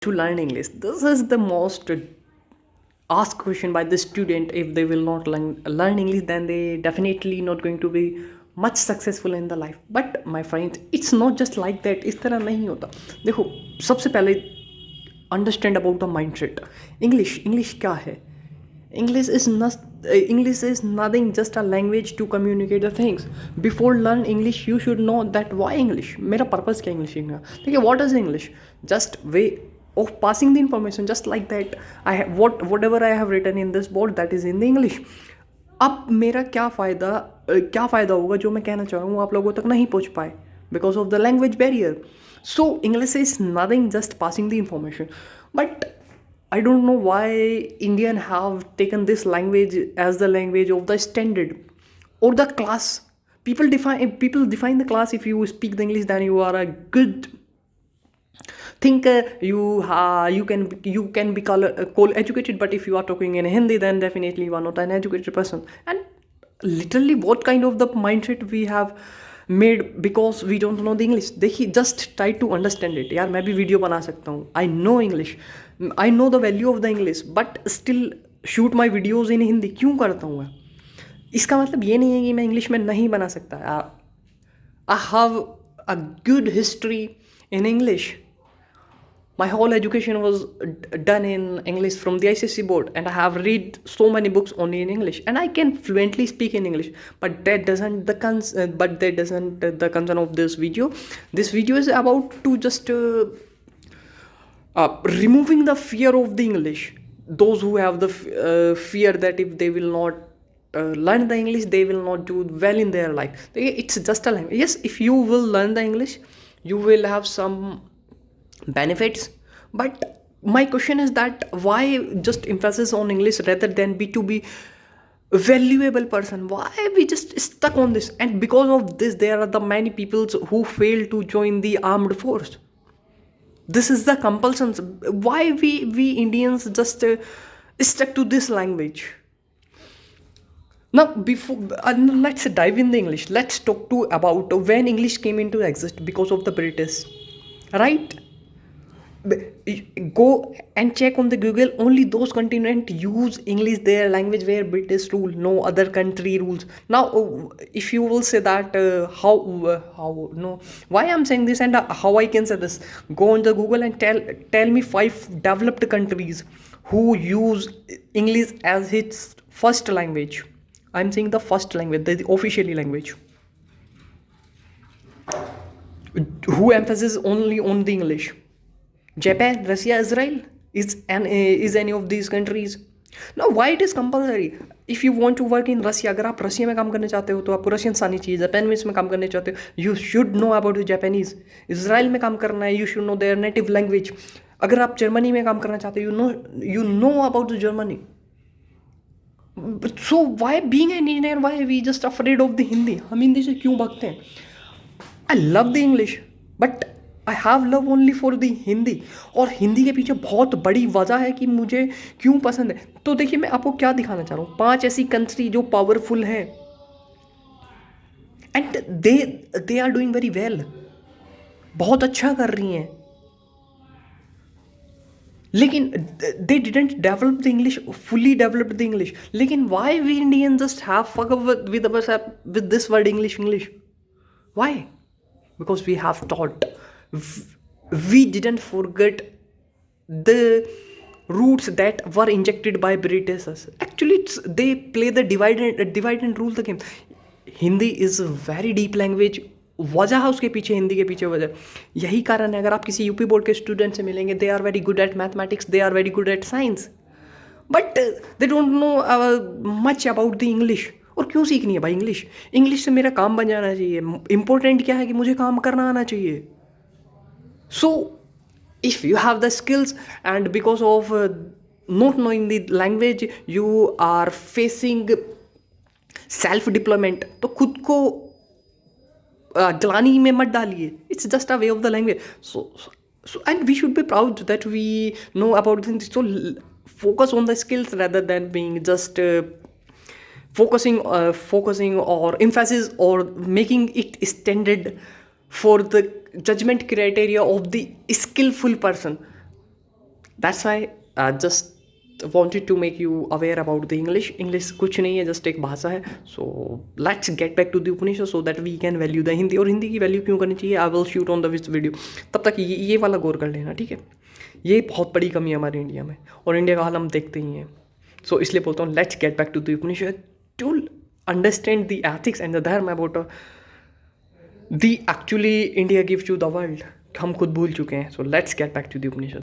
to learn English? This is the most asked question by the student. If they will not learn English, then they definitely not going to be much successful in the life. But my friend, it's not just like that. इस तरह नहीं होता. देखो, सबसे पहले understand about the mindset. English क्या है? English is nothing, just a language to communicate the things. Before learn English, you should know that why English. मेरा पर्पस क्या इंग्लिश सीखना? ठीक है, what is English? Just way of passing the information, just like that. I have whatever I have written in this board, that is in the English. अब मेरा क्या फ़ायदा होगा जो मैं कहना चाह रहा हूँ आप लोगों तक नहीं पहुँच पाए because of the language barrier. So English is nothing, just passing the information. But I don't know why Indian have taken this language as the language of the standard or the class. People define the class. If you speak the English, then you are a good thinker. You can be called educated. But if you are talking in Hindi, then definitely you are not an educated person. And literally, what kind of the mindset we have made because we don't know the English. देखिए, just try to understand it. यार मैं भी video बना सकता हूँ. I know English. I know the value of the English. But still shoot my videos in Hindi क्यों करता हूँ मैं? इसका मतलब ये नहीं है कि मैं इंग्लिश में नहीं बना सकता. I have a good history in English. My whole education was done in English from the ICSE board, and I have read so many books only in English, and I can fluently speak in English. But that doesn't the concern of this video. This video is about to just removing the fear of the English. Those who have the fear that if they will not learn the English, they will not do well in their life. It's just a language. Yes, if you will learn the English, you will have some benefits. But my question is that why just emphasis on English rather than B2B valuable person? Why we just stuck on this? And because of this, there are the many people who fail to join the armed force. This is the compulsion. Why we Indians just stuck to this language? Now, before let's dive in the English. Let's talk to about when English came into exist because of the British, right? Go and check on the Google. Only those continent use English, their language, where British rule. No other country rules. Now, if you will say that how no, why I'm saying this and how I can say this, go on the Google and tell me 5 developed countries who use English as its first language. I'm saying the first language, the officially language. Who emphasizes only on the English? Japan, Russia, Israel? Is any of these countries? Now, why it is compulsory? If you want to work in Russia, अगर आप Russia में काम करने चाहते हो तो आपको Russian आनी चाहिए. जापान में इसमें काम करने चाहते हो, you should know about the Japanese. Israel में काम करना है, you should know their native language. अगर आप जर्मनी में काम करना चाहते हो, you know about the Germany. So why being an engineer, why we just afraid of the Hindi? हम हिंदी से क्यों भागते हैं? I love the English, but I have love only for the Hindi. और हिंदी के पीछे बहुत बड़ी वजह है कि मुझे क्यों पसंद है. तो देखिए, मैं आपको क्या दिखाना चाह रहा हूँ. 5 ऐसी कंट्री जो पावरफुल हैं and they are doing very well. बहुत अच्छा कर रही हैं, लेकिन they didn't develop the English, fully developed the English. लेकिन why we Indian just have fuck up with this word English. Why? Because we have taught. We didn't forget the roots that were injected by Britishers. Actually, they play the divide and rule the game. Hindi is a very deep language. वजह है उसके पीछे, हिंदी के पीछे वजह. यही कारण है, अगर आप किसी यूपी बोर्ड के स्टूडेंट से मिलेंगे, they are very good at mathematics, they are very good at science, but they don't know much about the English. और क्यों सीखनी है भाई इंग्लिश? इंग्लिश से मेरा काम बन जाना चाहिए. इंपॉर्टेंट क्या है कि मुझे काम करना आना चाहिए. So if you have the skills and because of not knowing the language you are facing self deployment, तो खुद को ग्लानी में मत डालिए. It's just a way of the language. So and we should be proud that we know about this. So focus on the skills rather than being just focusing or emphasis or making it standard for the judgment criteria of the skillful person. That's I just wanted to make you aware about the English कुछ नहीं है, just एक भाषा है. So let's get back to the Upanishad so that we can value the Hindi. और हिंदी की value क्यों करनी चाहिए, I will shoot on the which video. तब तक ये वाला गौर कर लेना, ठीक है. ये बहुत बड़ी कमी है हमारे इंडिया में, और इंडिया का हाल हम देखते ही हैं. सो इसलिए बोलता हूँ let's get back to the Upanishad to understand the ethics and the dharma about the actually India gives to the world. हम खुद भूल चुके हैं. So let's get back to the Upanishad.